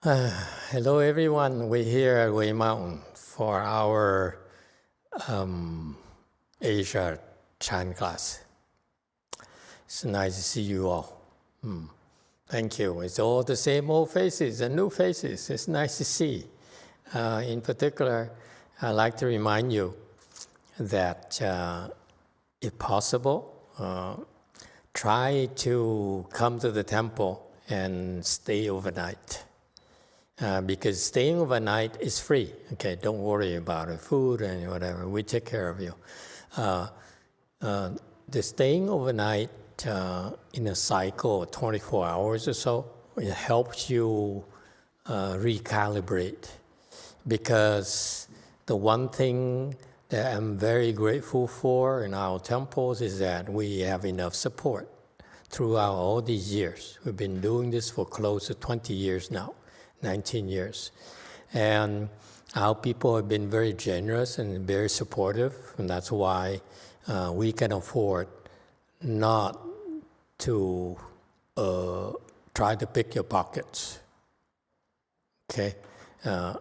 Hello everyone, we're here at Way Mountain for our Asia Chan class. It's nice to see you all. Thank you. It's all the same old faces and new faces. It's nice to see. In particular, I'd like to remind you that if possible, try to come to the temple and stay overnight. Because staying overnight is free. Okay, don't worry about the food and whatever. We take care of you. The staying overnight in a cycle of 24 hours or so, it helps you recalibrate. Because the one thing that I'm very grateful for in our temples is that we have enough support throughout all these years. We've been doing this for close to 20 years now. 19 years. And our people have been very generous and very supportive, and that's why we can afford not to try to pick your pockets. Okay? So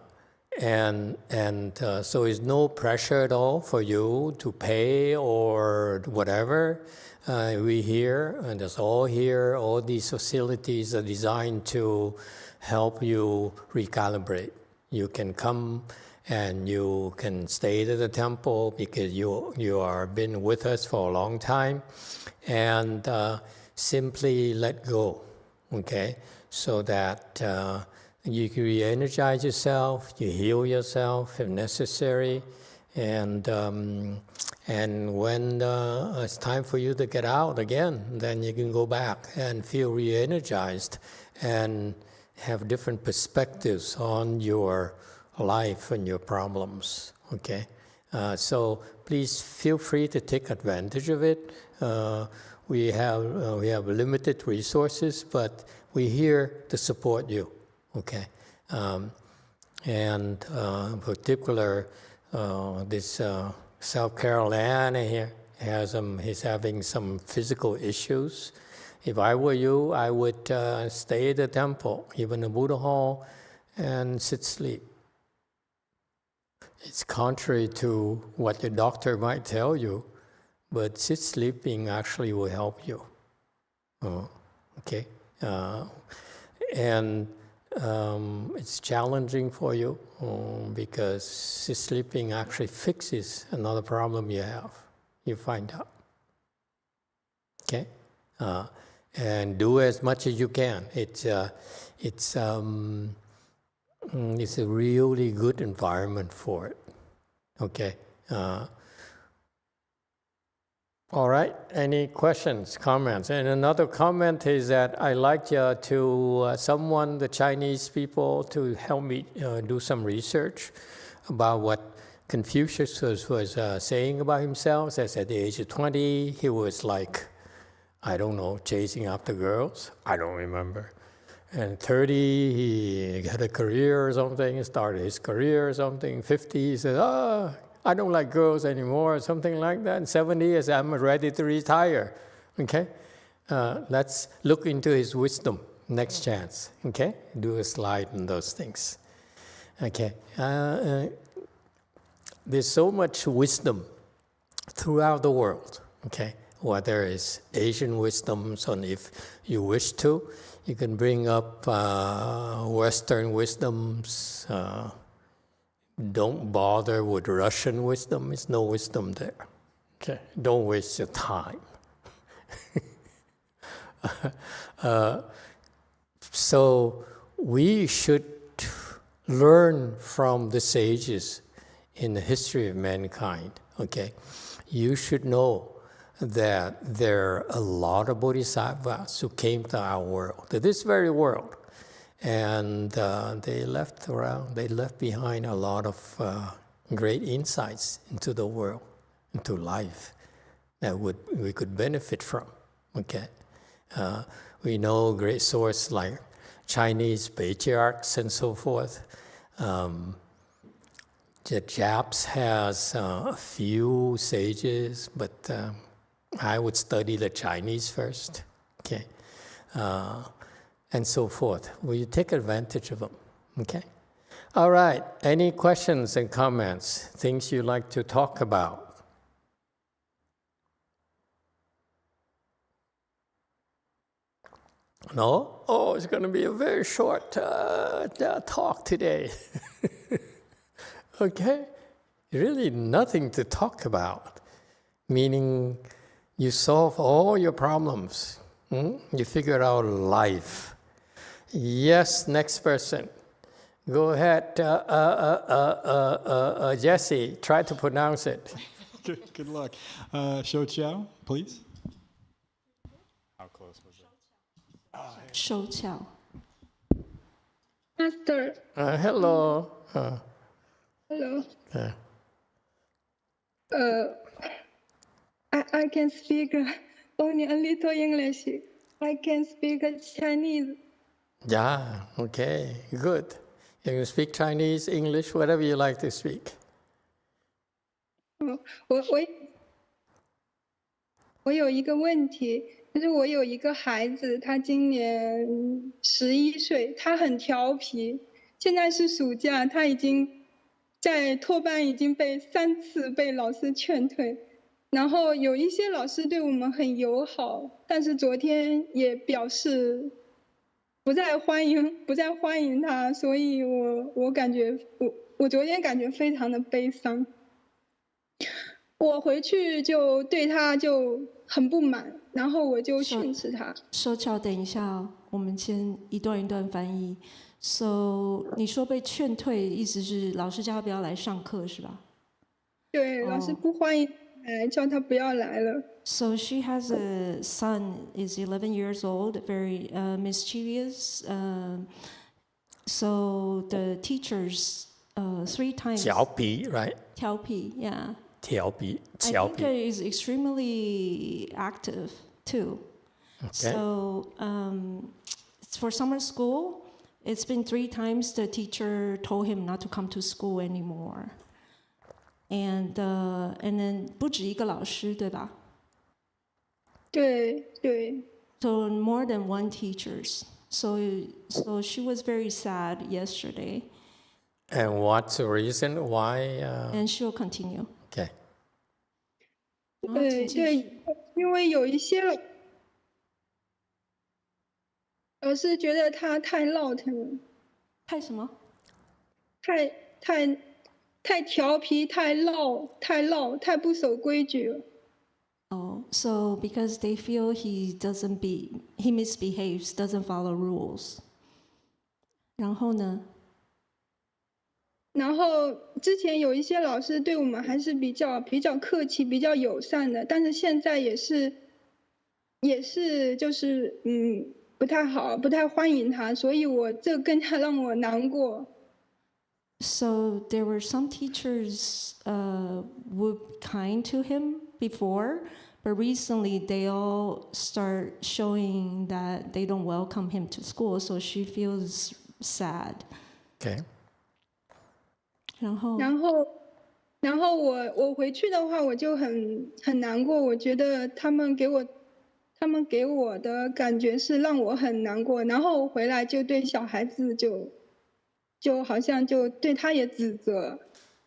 there's no pressure at all for you to pay or whatever. We here, and it's all here, all these facilities are designed to help you recalibrate. You can come and you can stay at the temple because you are been with us for a long time, and simply let go, okay? So that you can re-energize yourself, you heal yourself if necessary, and when it's time for you to get out again, then you can go back and feel re-energized and have different perspectives on your life and your problems, okay? So please feel free to take advantage of it. We have limited resources, but we're here to support you, okay? In particular, this South Carolina here he's having some physical issues. If I were you, I would stay at the temple, even the Buddha Hall, and sleep. It's contrary to what your doctor might tell you, but sleeping actually will help you. Okay? It's challenging for you because sleeping actually fixes another problem you have. You find out. Okay? And do as much as you can. It's a really good environment for it. Okay. All right. Any questions, comments? And another comment is that I like the Chinese people, to help me do some research about what Confucius was saying about himself. As at the age of 20, he was like, I don't know, chasing after girls. I don't remember. And 30, he had a career or something. He started his career or something. 50, he said, I don't like girls anymore, or something like that. And 70, he said, I'm ready to retire. Okay? Let's look into his wisdom. Next chance. Okay? Do a slide on those things. Okay? There's so much wisdom throughout the world. Okay? Whether it's Asian wisdoms, and if you wish to, you can bring up Western wisdoms. Don't bother with Russian wisdom. There's no wisdom there. Okay, don't waste your time. So we should learn from the sages in the history of mankind. Okay, you should know that there are a lot of bodhisattvas who came to our world, to this very world, and they left behind a lot of great insights into the world, into life, that we could benefit from. Okay, we know great sources like Chinese patriarchs and so forth. The Japs has a few sages, but I would study the Chinese first, okay, and so forth. We take advantage of them, Okay. All right. Any questions and comments? Things you like to talk about? No? Oh, it's going to be a very short talk today. Okay? Really nothing to talk about. Meaning you solve all your problems. You figure out life. Yes, next person. Go ahead, Jesse, try to pronounce it. Good luck. Shou Qiao, please. How close was it? Shou Qiao. Master, Hello. hello. I can speak only a little English. I can speak Chinese. Yeah, okay, good. You can speak Chinese, English, whatever you like to speak. 我有一个问题，就是我有一个孩子，他今年11岁，他很调皮。现在是暑假，他已经在托班已经被3次被老师劝退，然后有一些老师对我们很友好，但是昨天也表示不再欢迎他，所以我感觉我昨天感觉非常的悲伤。我回去就对他就很不满，然后我就训斥他。Shou Qiao，等一下哦，我们先一段一段翻译。So， 你说被劝退，意思是老师叫他不要来上课是吧？对，老师不欢迎来，叫他不要来了。So she has a son, is 11 years old, very mischievous. So the teachers 3 times. 调皮 right? 调皮 yeah. 调皮 I think it is extremely active too. Okay. So for summer school, it's been 3 times the teacher told him not to come to school anymore. And then 不止一个老师对吧？对对。So more than 1 teachers. So she was very sad yesterday. And what's the reason why? And she'll continue. Okay. 对对，因为有一些老师觉得他太闹腾了。太什么？太调皮，太闹，太不守规矩了。Oh, so because they feel he misbehaves, doesn't follow rules. 然后呢？然后之前有一些老师对我们还是比较客气、比较友善的，但是现在也是就是不太好，不太欢迎他，所以这更加让我难过。So there were some teachers were kind to him before, but recently they all start showing that they don't welcome him to school, so she feels sad. Okay. 然后我回去的话，我就很难过。我觉得他们给我的感觉是让我很难过。然后我回来就对小孩子就好像就对他也指责，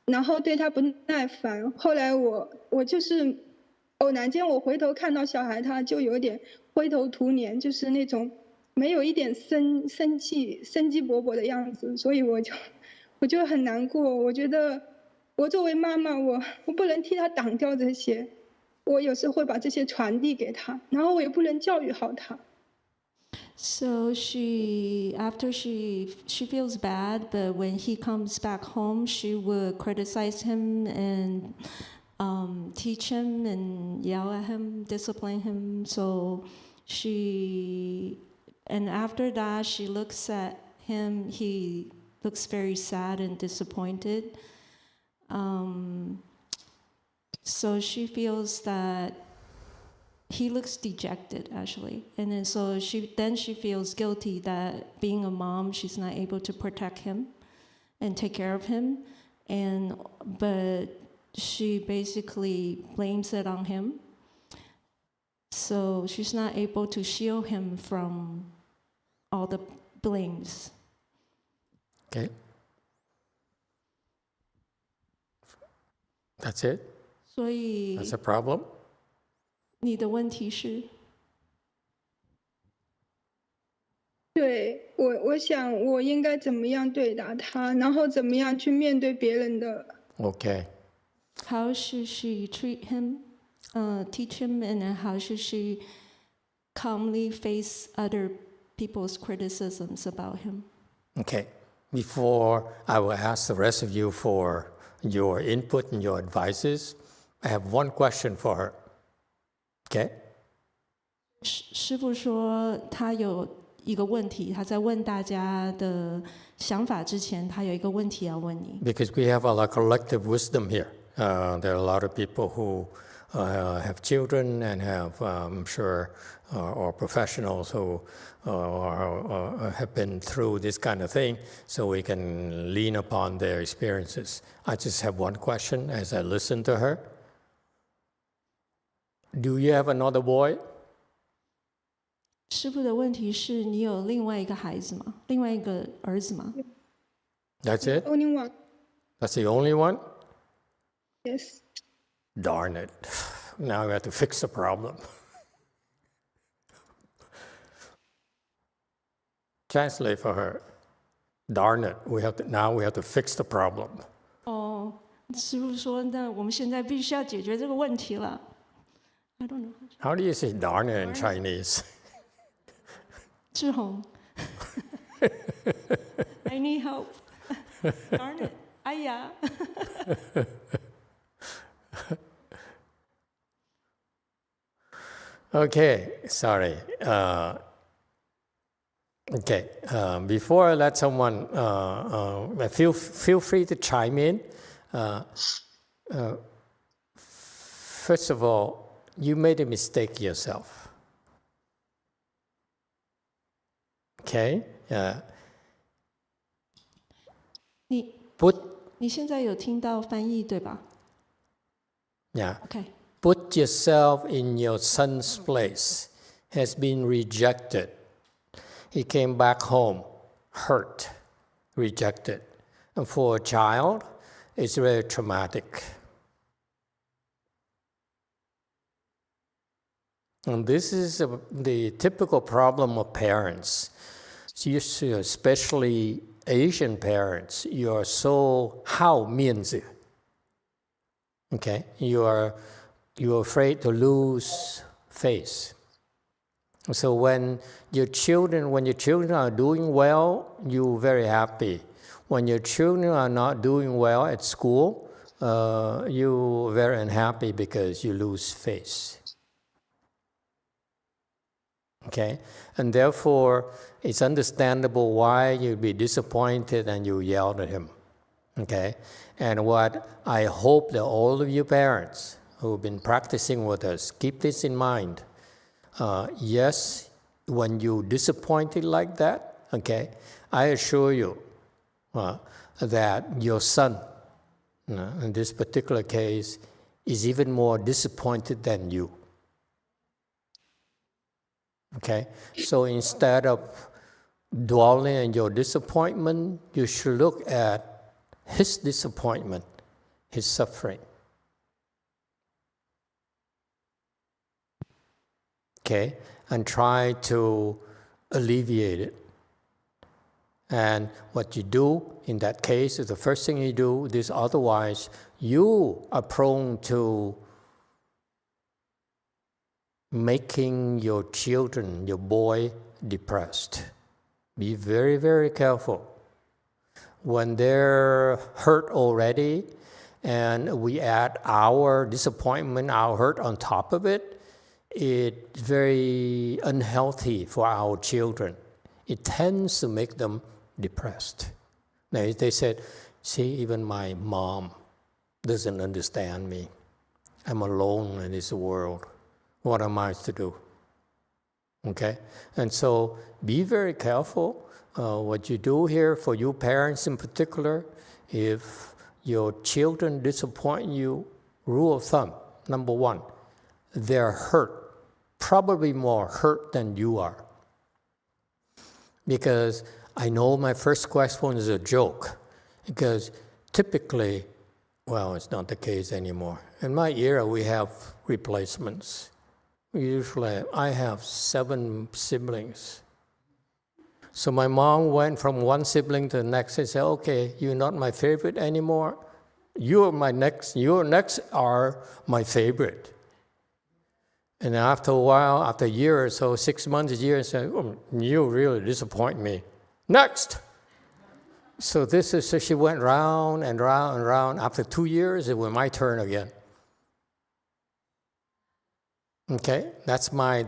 然后对他不耐烦。后来我就是偶然间我回头看到小孩，他就有点灰头土脸，就是那种没有一点生机勃勃的样子，所以我就很难过。我觉得我作为妈妈，我不能替他挡掉这些，我有时会把这些传递给他，然后我也不能教育好他。So after she feels bad, but when he comes back home, she would criticize him and teach him and yell at him, discipline him. So and after that, she looks at him. He looks very sad and disappointed. So she feels that he looks dejected, actually. And then so she feels guilty that being a mom, she's not able to protect him and take care of him. But she basically blames it on him. So she's not able to shield him from all the blames. Okay. That's it? 所以 That's a problem? 你的问题是？对，我想我应该怎么样对待他，然后怎么样去面对别人的。Okay. How should she treat him, teach him, and then how should she calmly face other people's criticisms about him? Okay. Before I will ask the rest of you for your input and your advices, I have one question for her. Okay? 师父说他有一个问题，他在问大家的想法之前，他有一个问题要问你。Because we have a lot of collective wisdom here. There are a lot of people who have children and have, I'm sure, or professionals who have been through this kind of thing, so we can lean upon their experiences. I just have one question as I listen to her. Do you have another boy? 师父的问题是你有另外一个孩子吗？另外一个儿子吗？ That's it? Only one. That's the only one? Yes. Darn it. Now we have to fix the problem. Translate for her. Darn it. Now we have to fix the problem. 哦，师父说，那我们现在必须要解决这个问题了。I don't know. How do you say darn it in Chinese? 志宏 I need help. Darn it. 哎呀。Okay, sorry. Before I let someone, feel free to chime in. First of all, you made a mistake yourself. Okay? 你现在有听到翻译对吧 Yeah.？Okay. Put yourself in your son's place. Has been rejected. He came back home, hurt, rejected. And for a child, it's very traumatic. And this is the typical problem of parents. Especially Asian parents, you are so 好面子. Okay, you're afraid to lose face. So when your children are doing well, you're very happy. When your children are not doing well at school, you're very unhappy because you lose face. Okay, and therefore it's understandable why you'd be disappointed and you yelled at him. Okay, and what I hope that all of you parents who've been practicing with us keep this in mind. Yes, when you're disappointed like that, okay, I assure you that your son, in this particular case, is even more disappointed than you. Okay, so instead of dwelling on your disappointment, you should look at his disappointment, his suffering. Okay, and try to alleviate it. And what you do in that case is the first thing you do is otherwise you are prone to making your children, your boy, depressed. Be very, very careful. When they're hurt already and we add our disappointment, our hurt on top of it, it's very unhealthy for our children. It tends to make them depressed. Now, they said, see, even my mom doesn't understand me. I'm alone in this world. What am I to do? Okay? And so be very careful what you do here for you parents in particular. If your children disappoint you, rule of thumb, number one, they're hurt, probably more hurt than you are. Because I know my first question is a joke, because typically, well, it's not the case anymore. In my era, we have replacements. Usually, I have 7 siblings. So my mom went from one sibling to the next and said, okay, you're not my favorite anymore. Your next are my favorite. And after a while, after a year or so, 6 months, a year, I said, oh, you really disappoint me. Next! So she went round and round and round. After 2 years, it was my turn again. Okay, that's my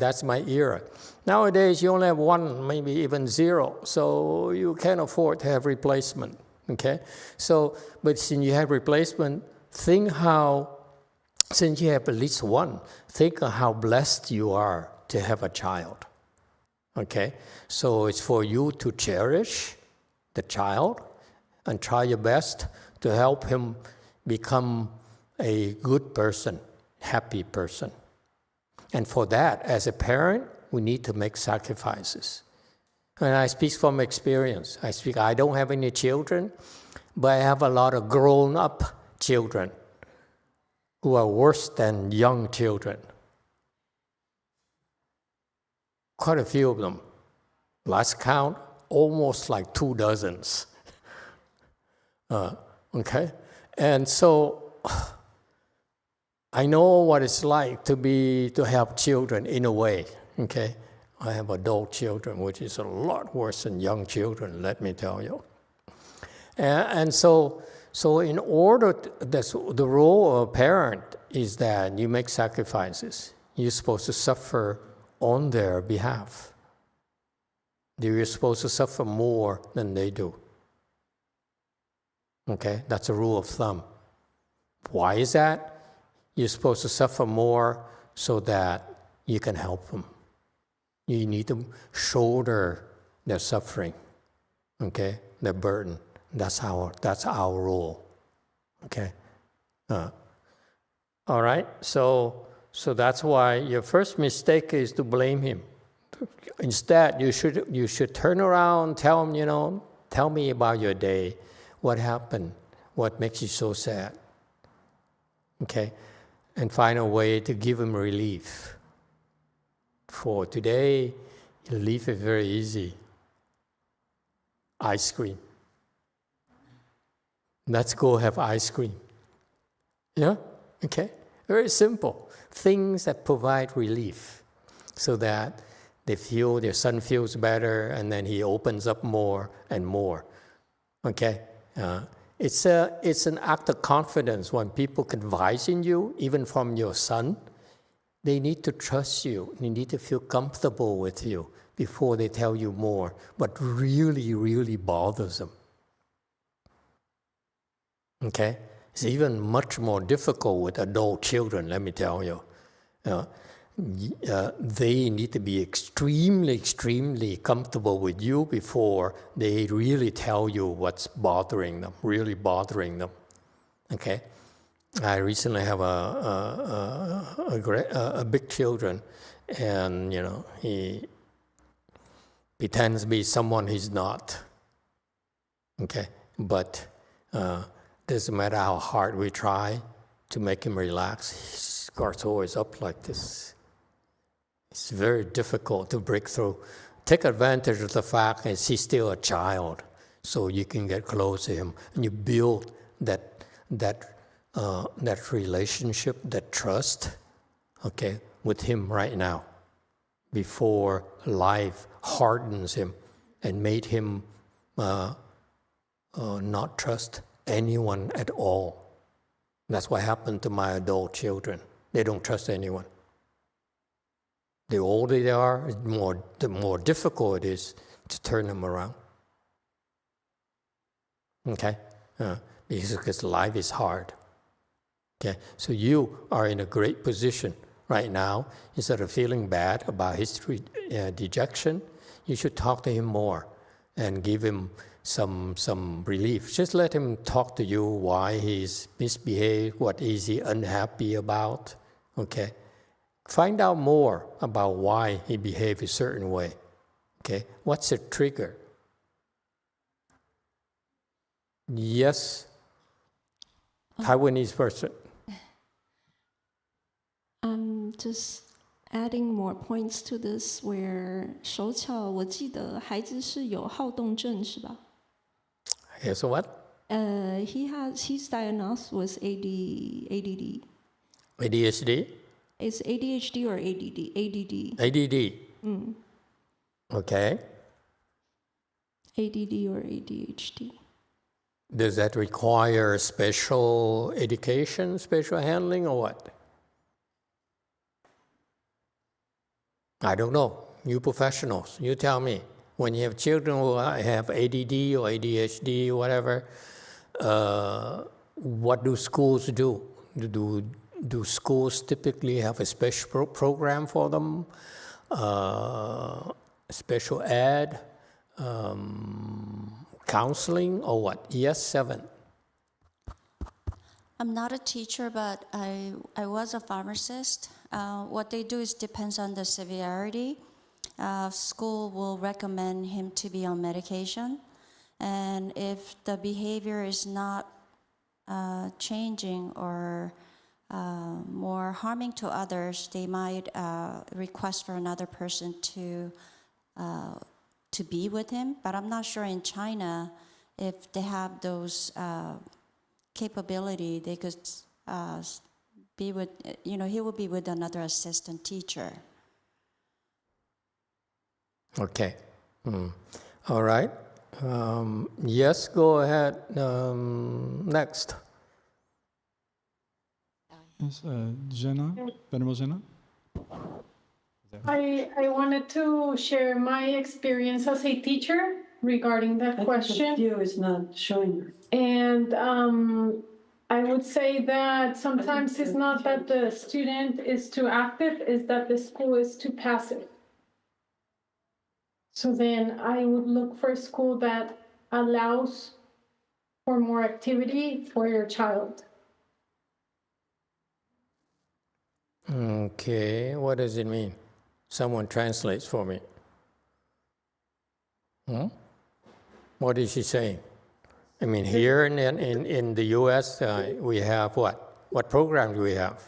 era. Nowadays, you only have 1, maybe even 0, so you can't afford to have replacement. Okay, so but since you have replacement, think how. Since you have at least 1, think of how blessed you are to have a child. Okay, so it's for you to cherish the child and try your best to help him become a good person, happy person. And for that, as a parent, we need to make sacrifices. And I speak from experience. I don't have any children, but I have a lot of grown-up children who are worse than young children. Quite a few of them. Last count, almost like 2 dozens. Okay? And so I know what it's like to have children in a way. Okay? I have adult children, which is a lot worse than young children, let me tell you. And so in order, the role of a parent is that you make sacrifices. You're supposed to suffer on their behalf. You're supposed to suffer more than they do. Okay, that's a rule of thumb. Why is that? You're supposed to suffer more so that you can help them. You need to shoulder their suffering, okay, their burden. That's our role, okay. All right. So that's why your first mistake is to blame him. Instead, you should turn around, tell him, tell me about your day, what happened, what makes you so sad, okay, and find a way to give him relief. For today, relief is very easy. Ice cream. Let's go have ice cream. Yeah? Okay? Very simple. Things that provide relief so that their son feels better, and then he opens up more and more. Okay? It's an act of confidence when people confide in you, even from your son. They need to trust you. They need to feel comfortable with you before they tell you more, what really, really bothers them. Okay? It's even much more difficult with adult children, let me tell you. They need to be extremely, extremely comfortable with you before they really tell you what's bothering them, really bothering them. Okay? I recently have a big children, and he pretends to be someone he's not. Okay? But doesn't matter how hard we try to make him relax, his guard's always up like this. It's very difficult to break through. Take advantage of the fact that he's still a child, so you can get close to him, and you build that relationship, that trust, okay, with him right now, before life hardens him and made him not trust anyone at all. That's what happened to my adult children. They don't trust anyone. The older they are, the more difficult it is to turn them around. Okay? Because life is hard. Okay? So you are in a great position right now. Instead of feeling bad about his dejection, you should talk to him more and give him some relief. Just let him talk to you why he's misbehaved, what is he unhappy about. Okay? Find out more about why he behaved a certain way. Okay? What's the trigger? Yes. Taiwanese person. I'm just adding more points to this where 手巧我记得孩子是有好动症是吧？ Yes, what? He's diagnosed with ADD. ADHD? Is ADHD or ADD? ADD. ADD. Okay. ADD or ADHD. Does that require special education, special handling, or what? I don't know. You professionals, you tell me. When you have children who have ADD or ADHD or whatever, what do schools do? Do schools typically have a special program for them? Special ed? Counseling or what? Yes, 7. I'm not a teacher, but I was a pharmacist. What they do is depends on the severity. School will recommend him to be on medication. And if the behavior is not changing or more harming to others, they might request for another person to be with him. But I'm not sure in China if they have those capability. They could be with, he will be with another assistant teacher. Okay. All right. Yes, go ahead. Next. Yes, Jenna, Venerable Jenna. I wanted to share my experience as a teacher regarding that question. The video is not showing her. And I would say that sometimes it's not that the student is too active, it's that the school is too passive. So then I would look for a school that allows for more activity for your child. Okay, what does it mean? Someone translates for me. What is she saying? I mean, here in the U.S., we have what? What programs do we have?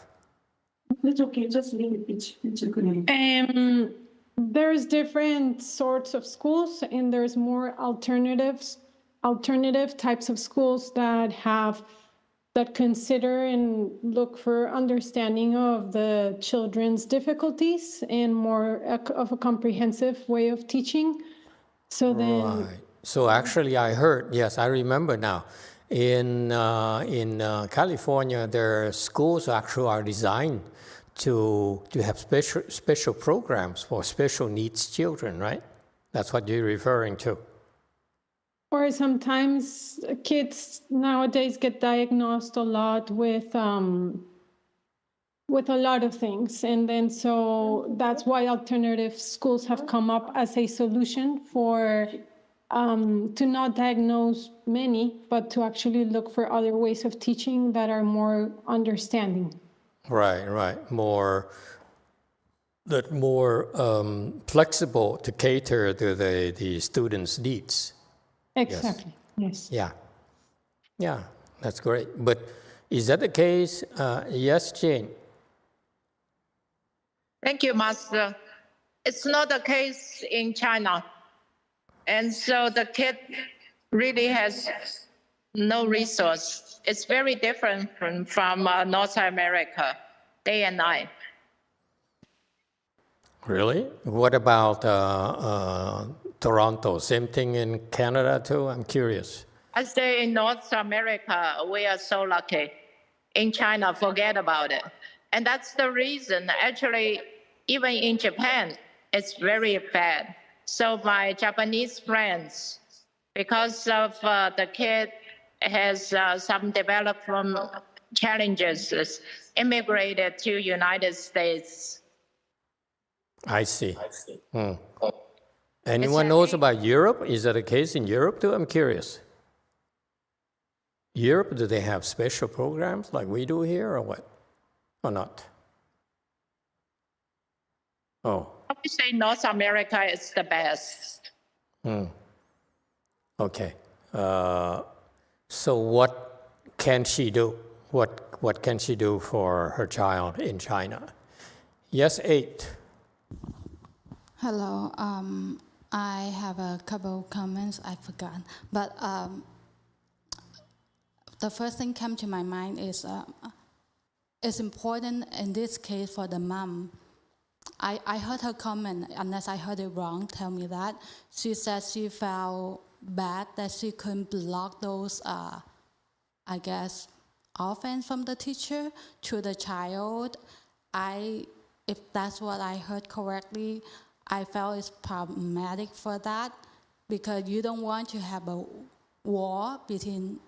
It's okay, just leave it. It's good. There's different sorts of schools, and there's more alternative types of schools that consider and look for understanding of the children's difficulties and more of a comprehensive way of teaching. So then, Right. So actually, I heard. Yes, I remember now. In California, their schools actually are designed to have special programs for special needs children, right? That's what you're referring to. or sometimes kids nowadays get diagnosed a lot with a lot of things, and then so that's why alternative schools have come up as a solution for to not diagnose many, but to actually look for other ways of teaching that are more understanding. Right. More flexible to cater to the students' needs. Exactly. Yes. Yeah, that's great. But is that the case? Yes, Jane. Thank you, Master. It's not the case in China. And so the kid really has no resource. It's very different from North America, day and night. Really? What about Toronto? Same thing in Canada too? I'm curious. I say in North America, we are so lucky. In China, forget about it. And that's the reason, actually, even in Japan, it's very bad. So my Japanese friends, because of the kid has some development challenges, immigrated to United States. I see. Anyone knows about Europe? Is that the case in Europe too? I'm curious. Europe, do they have special programs like we do here or what? Or not? Oh. I would say North America is the best. Okay. So what can she do? What can she do for her child in China? Yes, 8. Hello. I have a couple comments. I forgot, but the first thing come to my mind is it's important in this case for the mom. I heard her comment, unless I heard it wrong, tell me that. She said she felt bad that she couldn't block those, I guess, offense from the teacher to the child. If that's what I heard correctly, I felt it's problematic for that because you don't want to have a war between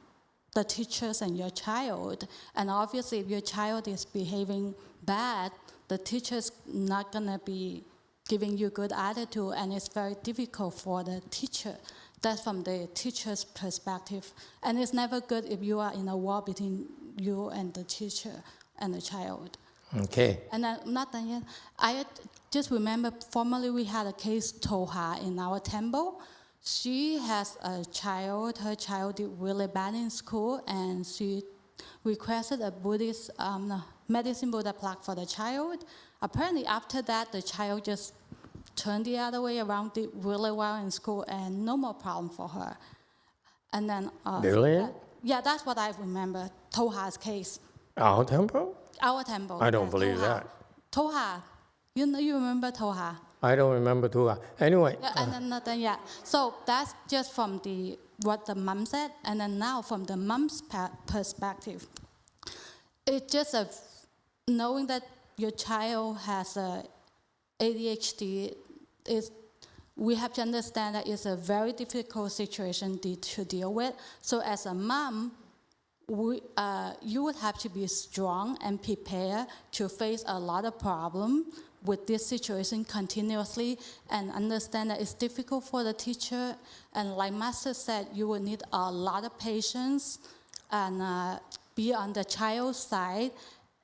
the teachers and your child. And obviously, if your child is behaving bad, the teacher's not gonna be giving you good attitude, and it's very difficult for the teacher. That's from the teacher's perspective. And it's never good if you are in a war between you and the teacher and the child. Okay. And then, not done yet. I just remember formerly we had a case, Toha, in our temple. She has a child, her child did really bad in school, and she requested a Buddhist medicine Buddha plaque for the child. Apparently after that, the child just turned the other way around, did really well in school, and no more problem for her. And then... Really? Yeah, that's what I remember, Toha's case. Our temple? Our temple. I don't believe that. Toha. You remember Toha? I don't remember Toha. Anyway. Yeah, and then, So that's just from what the mom said, and then now from the mom's perspective. It's just knowing that your child has ADHD, we have to understand that it's a very difficult situation to deal with. So as a mom, you would have to be strong and prepared to face a lot of problems with this situation continuously, and understand that it's difficult for the teacher. And like Master said, you will need a lot of patience and be on the child's side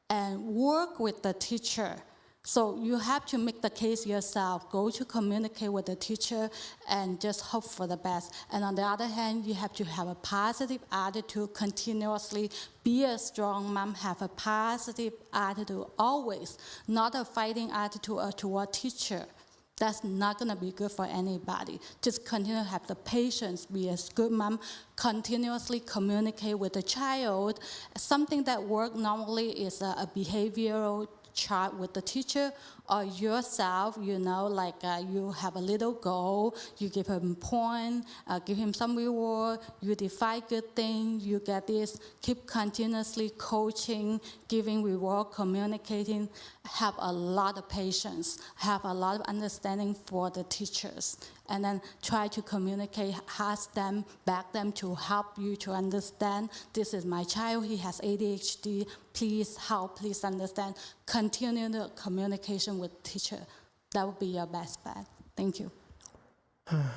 and work with the teacher. So you have to make the case yourself, go to communicate with the teacher and just hope for the best. And on the other hand, you have to have a positive attitude continuously, be a strong mom, have a positive attitude always, not a fighting attitude toward teacher. That's not gonna be good for anybody. Just continue to have the patience, be a good mom, continuously communicate with the child. Something that works normally is a behavioral chart with the teacher or yourself, you have a little goal, you give him point, give him some reward, you define good things, you get this, keep continuously coaching, giving reward, communicating, have a lot of patience, have a lot of understanding for the teachers, and then try to communicate, ask them, back them to help you to understand, this is my child, he has ADHD, please help, please understand. Continue the communication with teacher. That would be your best bet. Thank you.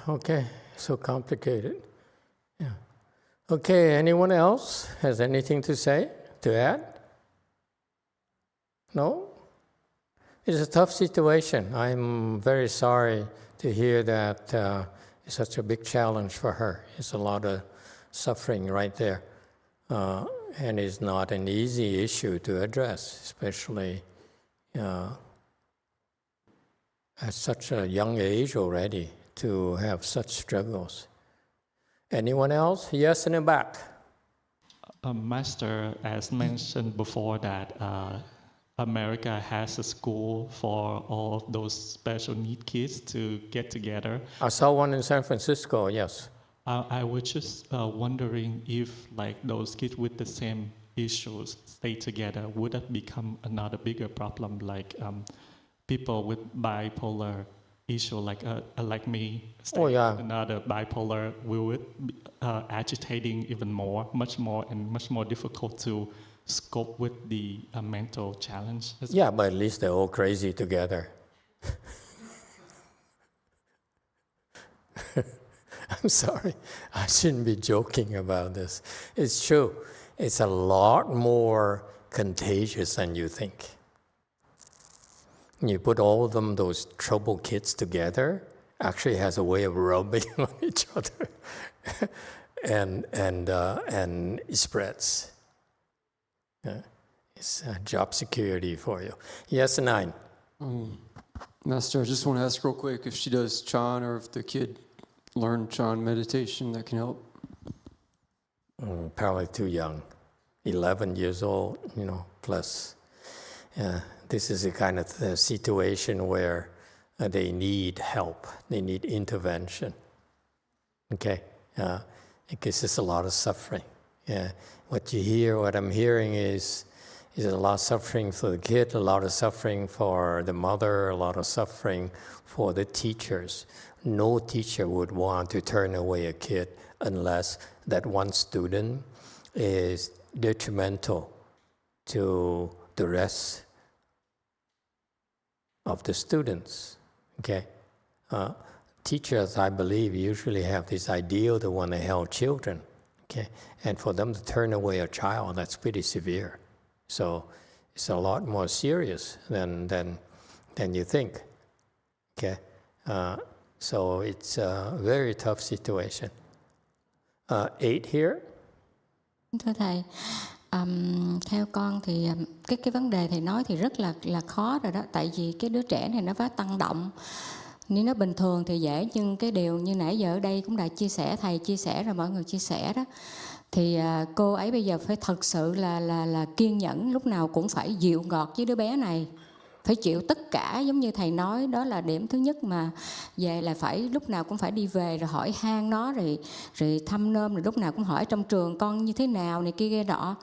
Okay, so complicated. Yeah. Okay, anyone else has anything to say, to add? No? It's a tough situation. I'm very sorry to hear that it's such a big challenge for her. It's a lot of suffering right there. And it's not an easy issue to address, especially at such a young age already to have such struggles. Anyone else? Yes, in the back. Master, as mentioned before that America has a school for all of those special need kids to get together. I saw one in San Francisco, yes. I was just wondering if those kids with the same issues stay together, would that become another bigger problem, people with bipolar issue like me, another bipolar, will it be agitating even more, much more difficult to cope with the mental challenge? Yeah, but at least they're all crazy together. I'm sorry, I shouldn't be joking about this. It's true. It's a lot more contagious than you think. You put all of them, those trouble kids together, actually has a way of rubbing on each other. and it spreads. It's job security for you. Yes, 9. Master, I just want to ask real quick if she does Chan or if the kid learned Chan meditation that can help. Probably too young. 11 years old, plus. This is a kind of situation where they need help. They need intervention. Okay? Because there's a lot of suffering. What I'm hearing is a lot of suffering for the kid, a lot of suffering for the mother, a lot of suffering for the teachers. No teacher would want to turn away a kid unless that one student is detrimental to the rest of the students. Okay? Teachers, I believe, usually have this ideal they want to help children. Okay? And for them to turn away a child, that's pretty severe. So it's a lot more serious than you think. Okay? So it's a very tough situation. 8 here. Thưa Thầy, theo con thì cái vấn đề Thầy nói thì rất là khó rồi đó. Tại vì cái đứa trẻ này nó phát tăng động. Nếu nó bình thường thì dễ, nhưng cái điều như nãy giờ ở đây cũng đã chia sẻ, Thầy chia sẻ rồi mọi người chia sẻ đó. Thì cô ấy bây giờ phải thật sự là kiên nhẫn, lúc nào cũng phải dịu ngọt với đứa bé này. Phải chịu tất cả, giống như Thầy nói, đó là điểm thứ nhất, mà về là phải lúc nào cũng phải đi về rồi hỏi han nó, rồi thăm nôm, rồi lúc nào cũng hỏi trong trường con như thế nào này kia nọ,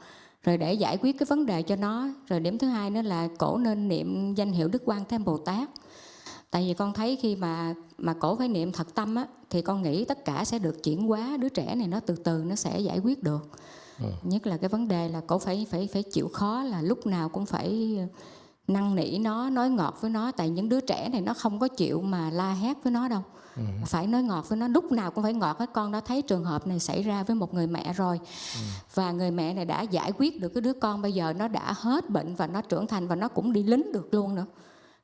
rồi để giải quyết cái vấn đề cho nó. Rồi điểm thứ hai nữa là cổ nên niệm danh hiệu Đức Quan Thế Bồ Tát. Tại vì con thấy khi mà cổ phải niệm thật tâm á, thì con nghĩ tất cả sẽ được chuyển hóa, đứa trẻ này nó từ từ nó sẽ giải quyết được. Nhất là cái vấn đề là cổ phải chịu khó, là lúc nào cũng phải năn nỉ nó, nói ngọt với nó. Tại những đứa trẻ này nó không có chịu mà la hét với nó đâu. Phải nói ngọt với nó, lúc nào cũng phải ngọt hết. Con đã thấy trường hợp này xảy ra với một người mẹ rồi. Và người mẹ này đã giải quyết được cái đứa con, bây giờ nó đã hết bệnh và nó trưởng thành và nó cũng đi lính được luôn nữa.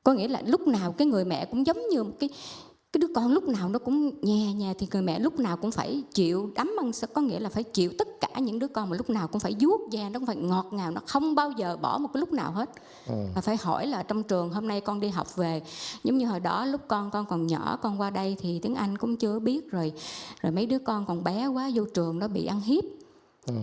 Có nghĩa là lúc nào cái người mẹ cũng giống như cái đứa con, lúc nào nó cũng nhè, thì người mẹ lúc nào cũng phải chịu đấm ăn, có nghĩa là phải chịu tất cả những đứa con, mà lúc nào cũng phải vuốt ve, nó cũng phải ngọt ngào, nó không bao giờ bỏ một cái lúc nào hết. Và phải hỏi là trong trường hôm nay con đi học về, giống như hồi đó lúc con còn nhỏ, con qua đây thì tiếng Anh cũng chưa biết, rồi mấy đứa con còn bé quá vô trường nó bị ăn hiếp.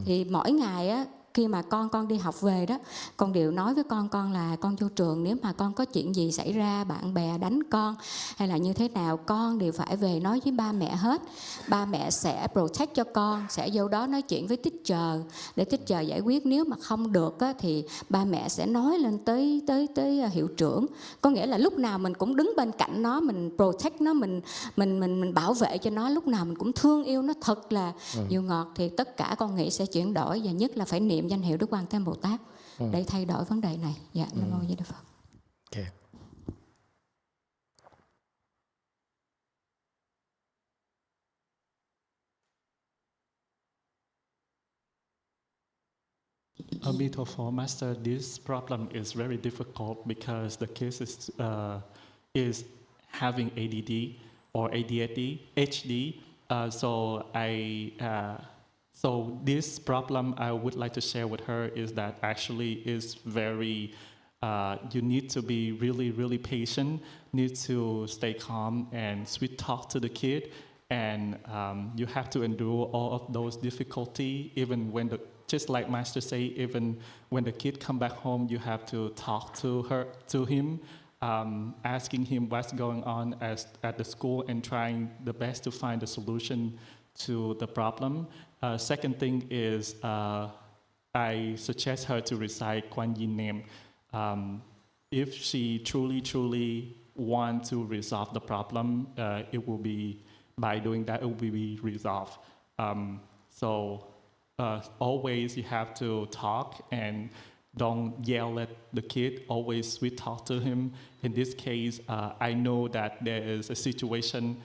Thì mỗi ngày á, khi mà con đi học về đó, con đều nói với con là con vô trường, nếu mà con có chuyện gì xảy ra, bạn bè đánh con hay là như thế nào, con đều phải về nói với ba mẹ hết. Ba mẹ sẽ protect cho con, sẽ vô đó nói chuyện với teacher để teacher giải quyết. Nếu mà không được á, thì ba mẹ sẽ nói lên tới hiệu trưởng. Có nghĩa là lúc nào mình cũng đứng bên cạnh nó, mình protect nó, mình bảo vệ cho nó, lúc nào mình cũng thương yêu nó thật là dịu ngọt. Thì tất cả con nghĩ sẽ chuyển đổi, và nhất là phải niệm danh hiệu Đức Quan Thế Bồ Tát để thay đổi vấn đề này. Dạ, Nam Mô Di Đà Phật. Okay. Before Master, this problem is very difficult because the case is having ADD or ADHD. So this problem I would like to share with her is that actually is very, you need to be really, really patient, need to stay calm and sweet talk to the kid. And you have to endure all of those difficulty, even when just like Master say, even when the kid come back home, you have to talk to him, asking him what's going on at the school and trying the best to find the solution to the problem. Second thing is I suggest her to recite Kuan Yin name. If she truly want to resolve the problem, it will be, by doing that, it will be resolved. Always you have to talk and don't yell at the kid, always sweet talk to him. In this case, I know that there is a situation,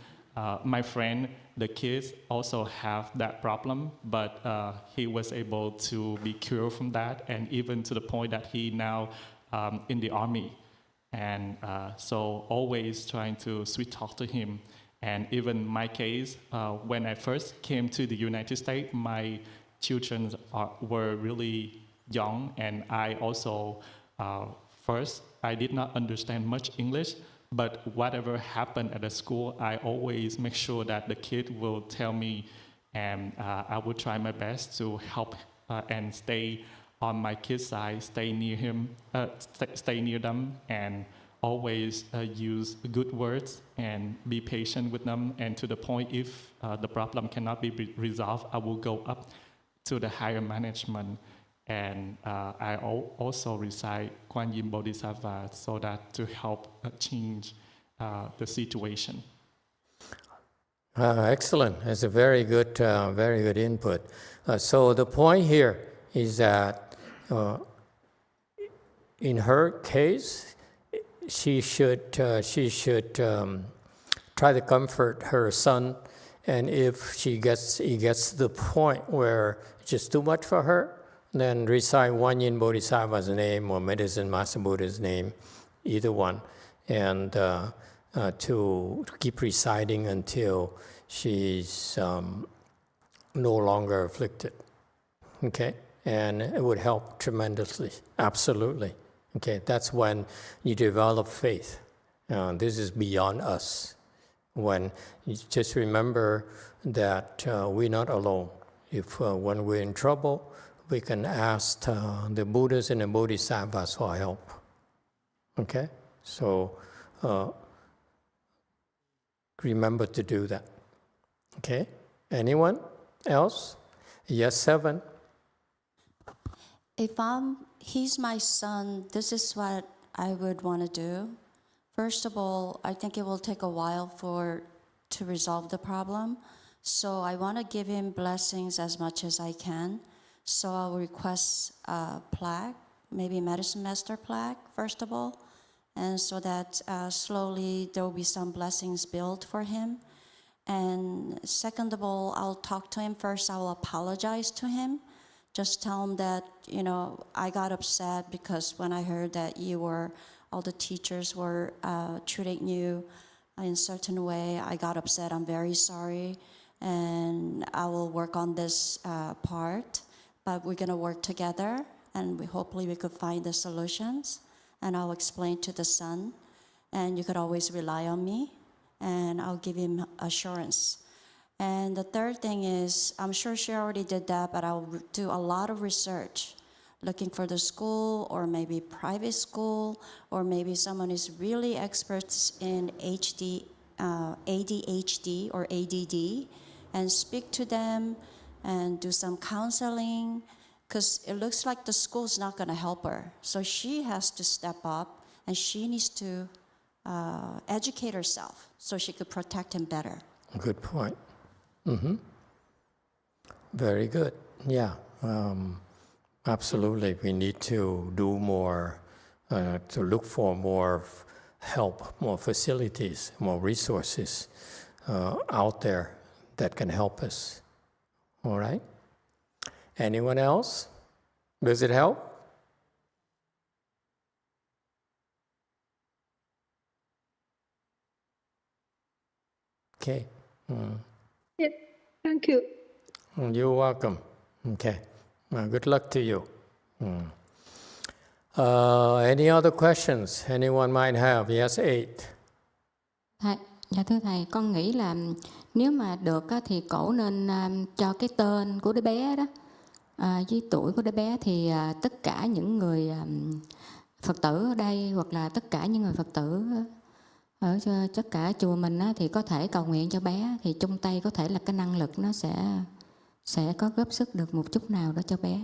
my friend, the kids also have that problem, but he was able to be cured from that, and even to the point that he now in the army. And so always trying to sweet talk to him. And even my case, when I first came to the United States, my children were really young, and I also, first, I did not understand much English, but whatever happened at the school, I always make sure that the kid will tell me, and I will try my best to help and stay on my kid's side, stay near him, stay near them, and always use good words and be patient with them. And to the point, if the problem cannot be resolved, I will go up to the higher management. And I also recite Kuan Yin Bodhisattva so that to help change the situation. Excellent. That's a very good input. So the point here is that in her case, she should try to comfort her son, and if he gets to the point where it's just too much for her, then recite Kuan Yin Bodhisattva's name or Medicine Master Buddha's name, either one, and to keep reciting until she's no longer afflicted. Okay, and it would help tremendously. Absolutely. Okay, that's when you develop faith. This is beyond us. When you just remember that we're not alone. If when we're in trouble, we can ask the Buddhas and the Bodhisattvas for help. Okay, so remember to do that. Okay, anyone else? Yes, 7. If he's my son, this is what I would want to do. First of all, I think it will take a while to resolve the problem. So I want to give him blessings as much as I can. So I'll request a plaque, maybe Medicine Master plaque, first of all. And so that slowly there will be some blessings built for him. And second of all, I'll talk to him first. I will apologize to him. Just tell him that, I got upset because when I heard that all the teachers were treating you in a certain way, I got upset. I'm very sorry. And I will work on this part. But we're going to work together, and hopefully we could find the solutions. And I'll explain to the son. And you could always rely on me. And I'll give him assurance. And the third thing is, I'm sure she already did that, but I'll do a lot of research, looking for the school or maybe private school, or maybe someone is really expert in ADHD or ADD, and speak to them and do some counseling, because it looks like the school's not going to help her. So she has to step up, and she needs to educate herself so she could protect him better. Good point. Mm-hmm. Very good. Yeah, absolutely. We need to do more, to look for more help, more facilities, more resources out there that can help us. All right? Anyone else? Does it help? Okay. Yes, thank you. You're welcome. Okay. Good luck to you. Any other questions anyone might have? Yes, 8. Dạ thưa Thầy, con nghĩ là nếu mà được á, thì cổ nên cho cái tên của đứa bé đó với tuổi của đứa bé, thì tất cả những người Phật tử ở đây, hoặc là tất cả những người Phật tử ở tất cả chùa mình á, thì có thể cầu nguyện cho bé, thì chung tay có thể là cái năng lực nó sẽ có góp sức được một chút nào đó cho bé.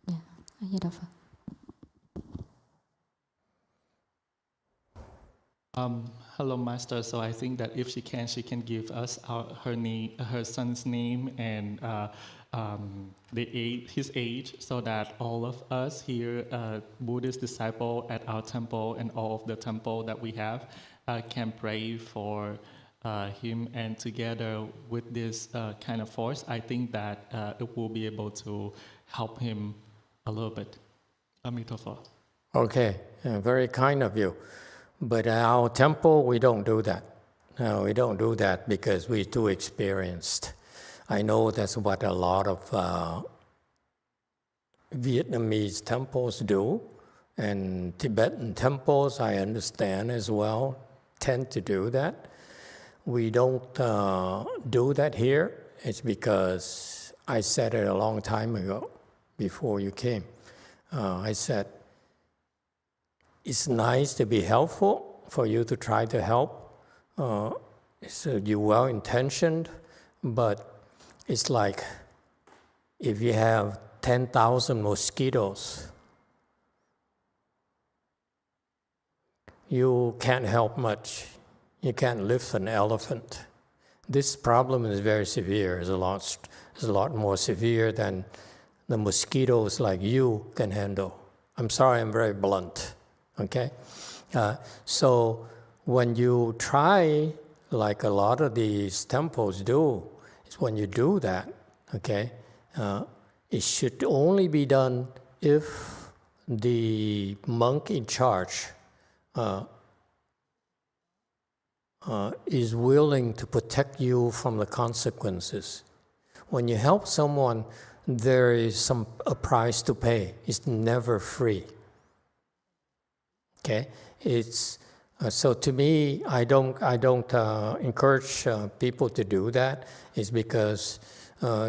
Dạ, A Di Đà Phật. Hello, Master. So I think that if she can give us her son's name and his age, so that all of us here, Buddhist disciple at our temple and all of the temple that we have, can pray for him. And together with this kind of force, I think that it will be able to help him a little bit. Amitabha. Okay, very kind of you. But at our temple, we don't do that. No, we don't do that because we're too experienced. I know that's what a lot of Vietnamese temples do, and Tibetan temples, I understand as well, tend to do that. We don't do that here. It's because I said it a long time ago, before you came. I said, it's nice to be helpful, for you to try to help. So you're well-intentioned, but it's like if you have 10,000 mosquitoes, you can't help much. You can't lift an elephant. This problem is very severe. It's a lot more severe than the mosquitoes like you can handle. I'm sorry, I'm very blunt, okay? So when you try, like a lot of these temples do, is when you do that, okay, it should only be done if the monk in charge is willing to protect you from the consequences. When you help someone, there is a price to pay. It's never free. Okay, it's so to me, I don't encourage people to do that. It's because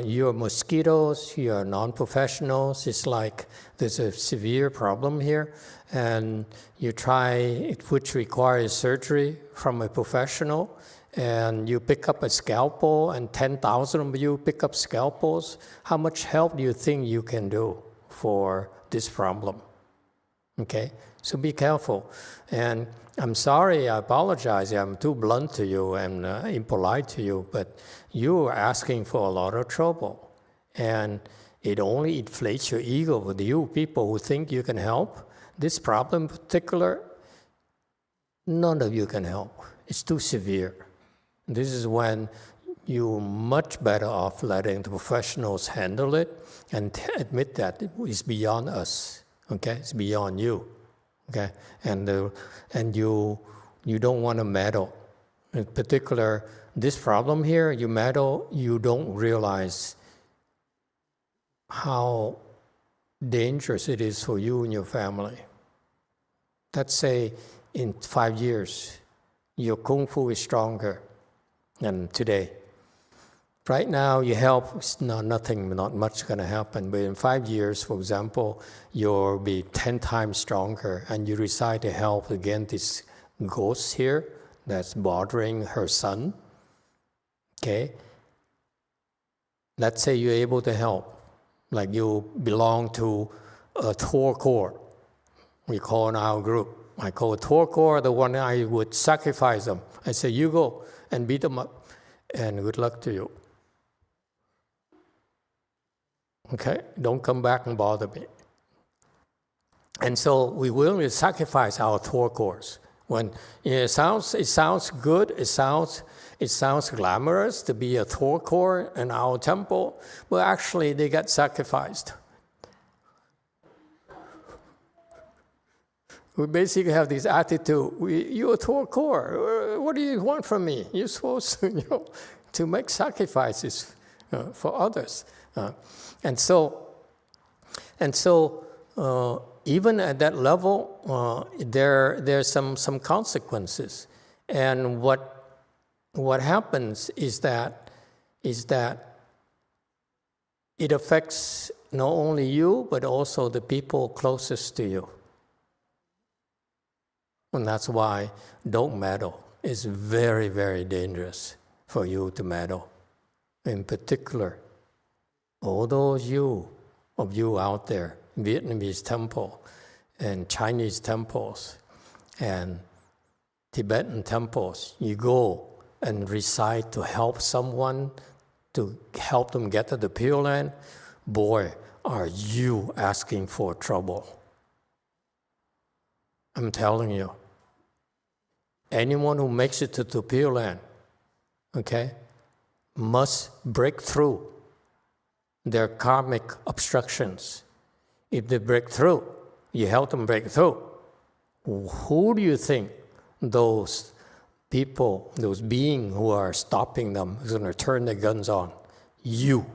you're mosquitoes, you're non-professionals. It's like there's a severe problem here, and you try, which requires surgery from a professional, and you pick up a scalpel, and 10,000 of you pick up scalpels. How much help do you think you can do for this problem? Okay, so be careful. And I'm sorry, I apologize, I'm too blunt to you and impolite to you, but you are asking for a lot of trouble. And it only inflates your ego with you people who think you can help. This problem in particular, none of you can help. It's too severe. This is when you're much better off letting the professionals handle it and admit that it's beyond us. Okay, it's beyond you. Okay, and you don't want to meddle. In particular, this problem here, you meddle, you don't realize how dangerous it is for you and your family. Let's say in 5 years, your kung fu is stronger than today. Right now, you help, not much going to happen. But in 5 years, for example, you'll be 10 times stronger, and you decide to help against this ghost here that's bothering her son. Okay? Let's say you're able to help. Like you belong to a Tour Corps. We call in our group. I call a Tour Corps the one I would sacrifice them. I say, you go and beat them up, and good luck to you. Okay, don't come back and bother me. And so we willingly sacrifice our Tour Corps. When it sounds good, it sounds glamorous to be a Tour Corps in our temple, but actually they get sacrificed. We basically have this attitude: you're a Tour Corps. What do you want from me? You're supposed to, to make sacrifices for others. And so, even at that level, there's some consequences. And what happens is that it affects not only you but also the people closest to you. And that's why don't meddle. It's very, very dangerous for you to meddle. In particular, all those of you out there, Vietnamese temple and Chinese temples and Tibetan temples, you go and recite to help someone, to help them get to the Pure Land, boy, are you asking for trouble. I'm telling you. Anyone who makes it to the Pure Land, okay, must break through their karmic obstructions. If they break through, you help them break through. Who do you think those people, those beings who are stopping them, is going to turn their guns on you.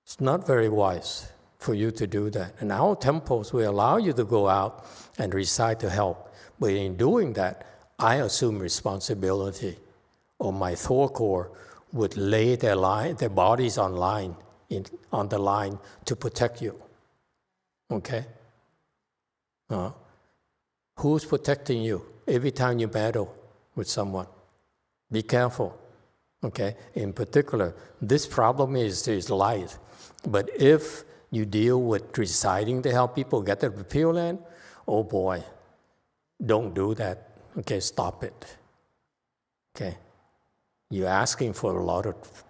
It's not very wise for you to do that. And our temples will allow you to go out and recite to help. But in doing that, I assume responsibility, or my Thor core would lay their bodies on the line to protect you. Okay? Who's protecting you every time you battle with someone? Be careful. Okay? In particular, this problem is light. But if you deal with reciting to help people get to the Pure Land, oh boy, don't do that. Okay, stop it. Okay? You're asking for a lot of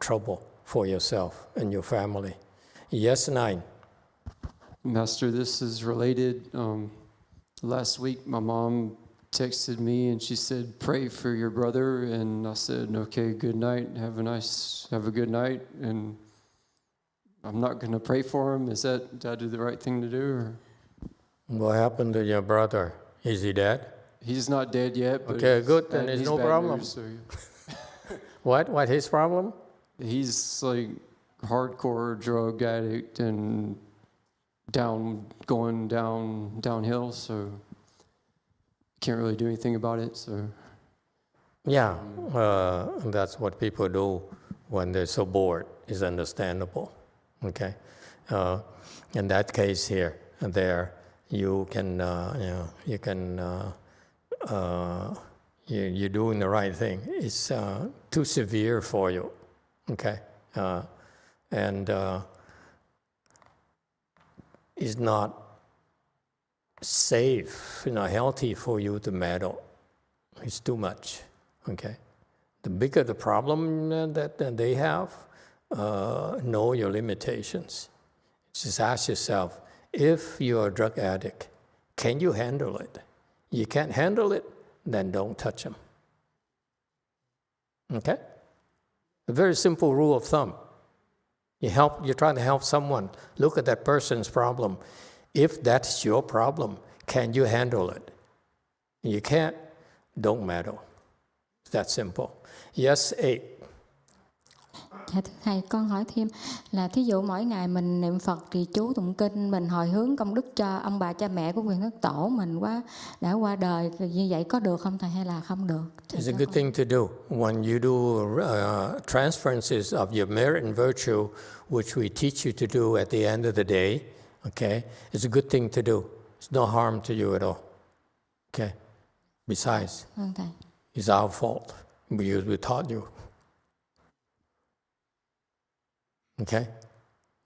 trouble for yourself and your family. Yes, 9. Master, this is related. Last week, my mom texted me and she said, "Pray for your brother." And I said, "Okay, good night. Have a good night." And I'm not going to pray for him. Did I do the right thing to do? Or? What happened to your brother? Is he dead? He's not dead yet. But okay, good. Then there's no problem. News, so What his problem? He's like hardcore drug addict and going downhill, so can't really do anything about it. So yeah, that's what people do when they're so bored. Is understandable. Okay, in that case here and there, you're doing the right thing. It's too severe for you. Okay, and it's not safe, healthy for you to meddle. It's too much. Okay, the bigger the problem that they have, know your limitations. Just ask yourself, if you're a drug addict, can you handle it? You can't handle it, then don't touch them. Okay? A very simple rule of thumb. You're trying to help someone. Look at that person's problem. If that's your problem, can you handle it? You can't, don't meddle. It's that simple. Yes, 8. Dạ thưa Thầy, con hỏi thêm là thí dụ mỗi ngày mình niệm Phật, trì chú, tụng kinh, mình hồi hướng công đức cho ông bà cha mẹ của quyền thất tổ mình đã qua đời, như vậy có được không Thầy hay là không được? It's a good thing to do. When you do transferences of your merit and virtue, which we teach you to do at the end of the day, okay, it's a good thing to do. It's no harm to you at all. Okay. Besides, it's our fault because we taught you. Okay?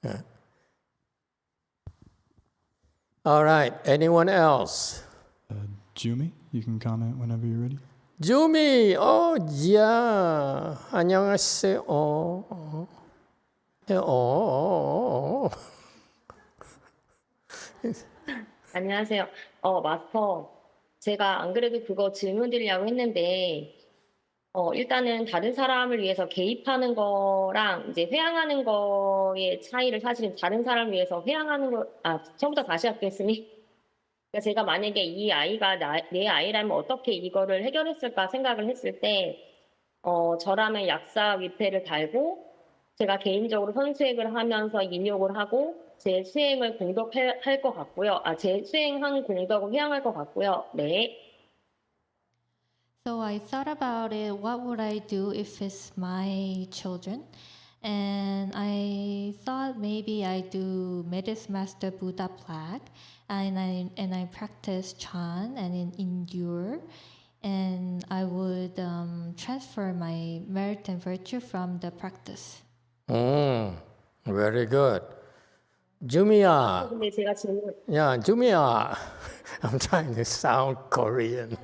Yeah. All right. Anyone else? Jumi, you can comment whenever you're ready. Jumi! Oh, yeah. 안녕하세요. 안녕하세요. 마스터. 제가 안 그래도 그거 질문 드리려고 했는데, 일단은 다른 사람을 위해서 개입하는 거랑 이제 회양하는 거의 차이를 사실은 다른 사람을 위해서 회양하는 거, 처음부터 다시 할겠으니. 그러니까 제가 만약에 이 아이가 내 아이라면 어떻게 이거를 해결했을까 생각을 했을 때, 저라면 약사 위패를 달고, 제가 개인적으로 선수행을 하면서 인욕을 하고, 제 수행을 공덕할 것 같고요. 제 수행한 공덕을 회양할 것 같고요. 네. So I thought about it, what would I do if it's my children? And I thought maybe I do Medis Master Buddha plaque, and I practice Chan and endure, and I would transfer my merit and virtue from the practice. Very good. Jumia. Yeah, Jumia. I'm trying to sound Korean.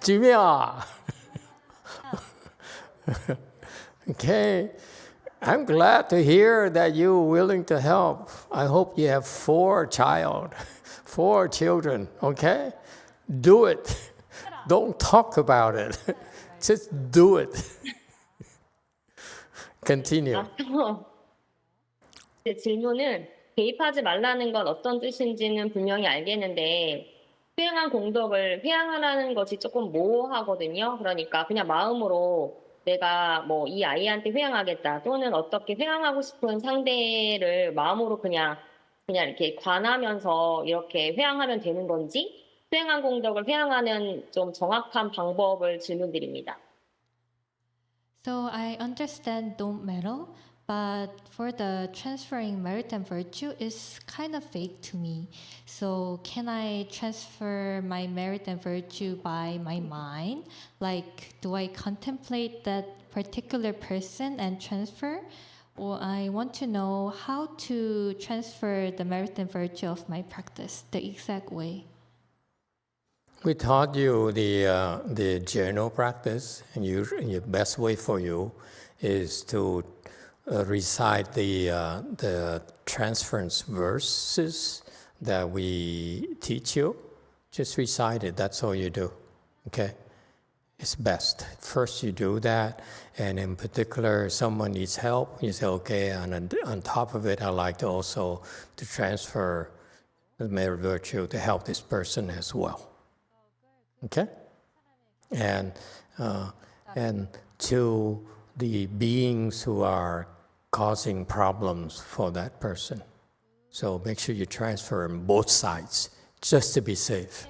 Jumia. Okay. I'm glad to hear that you're willing to help. I hope you have 4 children, okay? Do it. Don't talk about it. Just do it. Continue. 제 질문은 개입하지 말라는 건 어떤 뜻인지는 분명히 알겠는데 수행한 공덕을 회양하라는 것이 조금 모호하거든요. 그러니까 그냥 마음으로 내가 뭐 이 아이한테 회양하겠다 또는 어떻게 회양하고 싶은 상대를 마음으로 그냥 이렇게 관하면서 이렇게 회양하면 되는 건지 수행한 공덕을 회양하는 좀 정확한 방법을 질문드립니다. So I understand don't meddle, but for the transferring merit and virtue is kind of vague to me. So can I transfer my merit and virtue by my mind? Like, do I contemplate that particular person and transfer? Or I want to know how to transfer the merit and virtue of my practice, the exact way. We taught you the general practice, and the best way for you is to recite the transference verses that we teach you. Just recite it. That's all you do. Okay, it's best. First, you do that, and in particular, someone needs help. You say, okay, and on top of it, I like to also to transfer the merit virtue to help this person as well. Okay, and to the beings who are causing problems for that person. So make sure you transfer on both sides, just to be safe.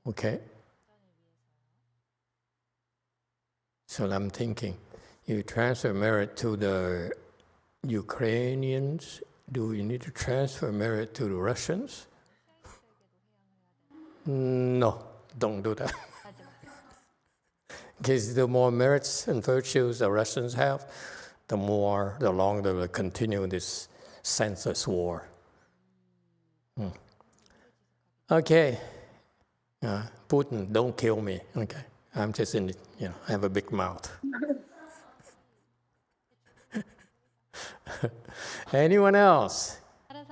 Okay. So I'm thinking, you transfer merit to the Ukrainians. Do you need to transfer merit to the Russians? No, don't do that. Because the more merits and virtues the Russians have, the longer they'll continue this senseless war. Okay. Putin, don't kill me. Okay. I'm just in it, I have a big mouth. Anyone else?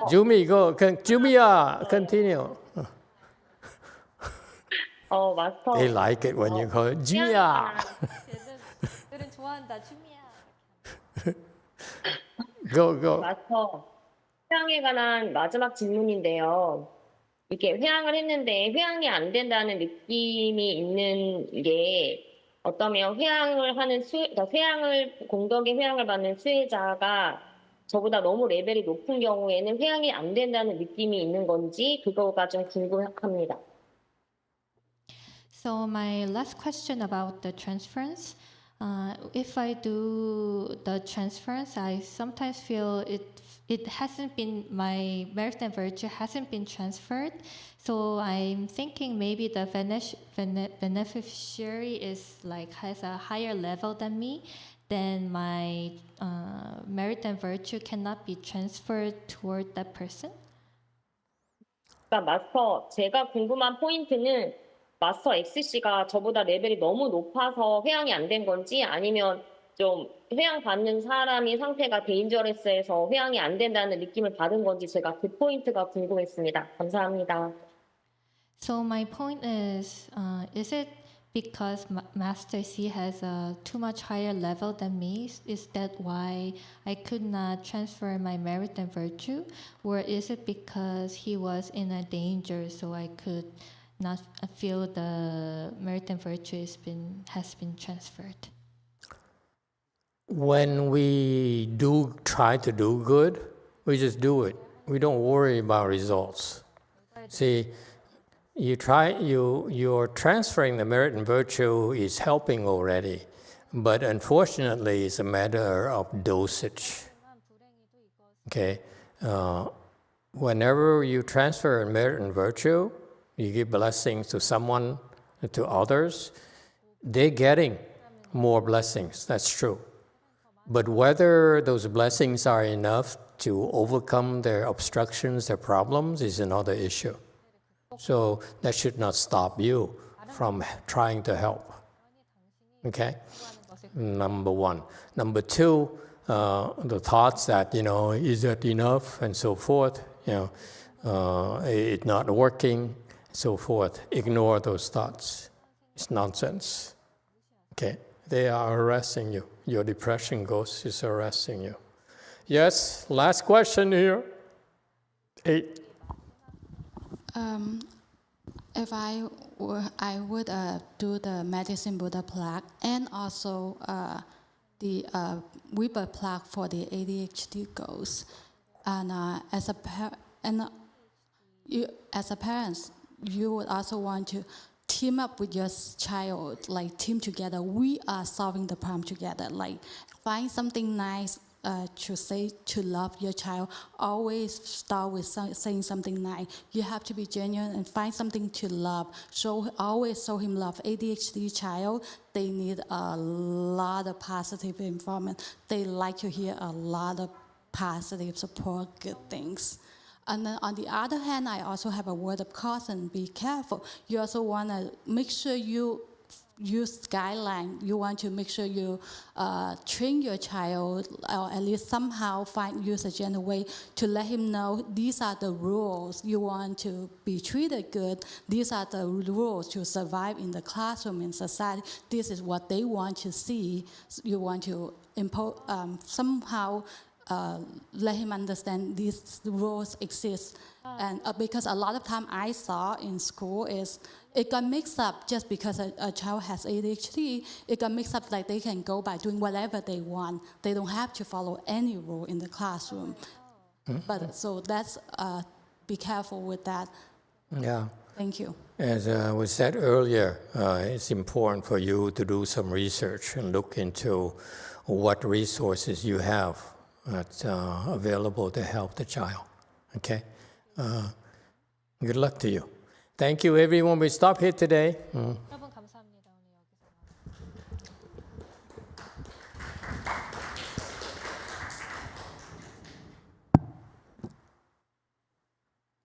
Jumi, go. Jumiya, continue. 마스터. They like it when you call it Jumiya. 얘들은 좋아한다, 주미야. Go. 마스터. 회양에 관한 마지막 질문인데요. 이렇게 회양을 했는데 회양이 안 된다는 느낌이 있는 게 어떠면 회양을 하는 그러니까 공덕의 회양을 받는 수혜자가 저보다 너무 레벨이 높은 경우에는 회양이 안 된다는 느낌이 있는 건지 그거가 좀 궁금합니다. So my last question about the transference. If I do the transference, I sometimes feel it hasn't been, my merit and virtue hasn't been transferred. So I'm thinking maybe the beneficiary has a higher level than me. Then my merit and virtue cannot be transferred toward that person. 그러니까 마스터, 제가 궁금한 포인트는 마스터 XC가 저보다 레벨이 너무 높아서 회양이 안 된 건지 아니면 좀 회양 받는 사람이 상태가 데인저러스해서 회양이 안 된다는 느낌을 받은 건지 제가 그 포인트가 궁금했습니다. 감사합니다. So my point is it because Master C has a too much higher level than me? Is that why I could not transfer my merit and virtue? Or is it because he was in a danger so I could not feel the merit and virtue has been transferred? When we try to do good, we just do it. We don't worry about results. See, you're transferring the merit and virtue is helping already, but unfortunately it's a matter of dosage. Okay? Whenever you transfer merit and virtue, you give blessings to someone, to others, they're getting more blessings, that's true. But whether those blessings are enough to overcome their obstructions, their problems, is another issue. So that should not stop you from trying to help. Okay? Number one. Number two, the thoughts that, is that enough and so forth, it's not working, so forth. Ignore those thoughts. It's nonsense. Okay? They are harassing you. Your depression ghost is harassing you. Yes, last question here. 8. If I would do the medicine Buddha plaque and also the Weber plaque for the ADHD goals. And as a parent, you would also want to team up with your child, like team together. We are solving the problem together. Like find something nice to say to love your child. Always start with saying something nice. You have to be genuine and find something to love. Always show him love. ADHD child, they need a lot of positive environment. They like to hear a lot of positive support, good things. And then on the other hand, I also have a word of caution, be careful. You also want to make sure you use guideline. You want to make sure you train your child, or at least somehow use a gentle way to let him know these are the rules. You want to be treated good. These are the rules to survive in the classroom, in society. This is what they want to see. You want to impose somehow let him understand these rules exist. And because a lot of time I saw in school is it got mixed up just because a child has ADHD. It got mixed up like they can go by doing whatever they want. They don't have to follow any rule in the classroom. But so that's be careful with that. Yeah. Thank you. As was said earlier, it's important for you to do some research and look into what resources you have that's available to help the child. Okay? Good luck to you. Thank you, everyone. We stop here today.